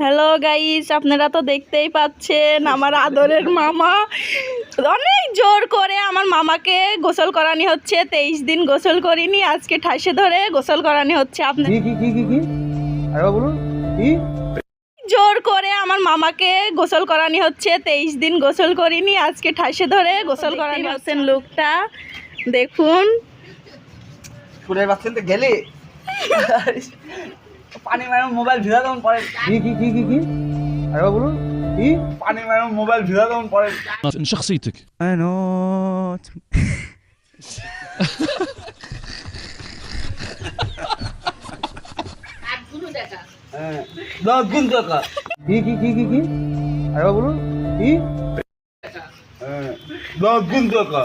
Hello guys, আপনারা তো দেখতেই পাচ্ছেন আমার আদরের মামা অনেক জোর করে আমার মামাকে গোসল করানি হচ্ছে। 23 দিন গোসল করিনি, আজকে ঠাসে ধরে গোসল করানি হচ্ছে। আপনার কি আরে বলুন কি জোর করে আমার মামাকে গোসল করানি হচ্ছে। 23 দিন গোসল করিনি, আজকে ঠাসে ধরে গোসল করানি হচ্ছেন। লোকটা দেখুন, স্কুলের বাচ্চাদের তো গেলে পানি মারো মোবাইল ভিজা তখন পরে কি আরে বলুন কি পানি মারো মোবাইল ভিজা তখন পরে من شخصيتك. انا দশ গুণ টাকা কি আরে বলুন কি 10 গুণ টাকা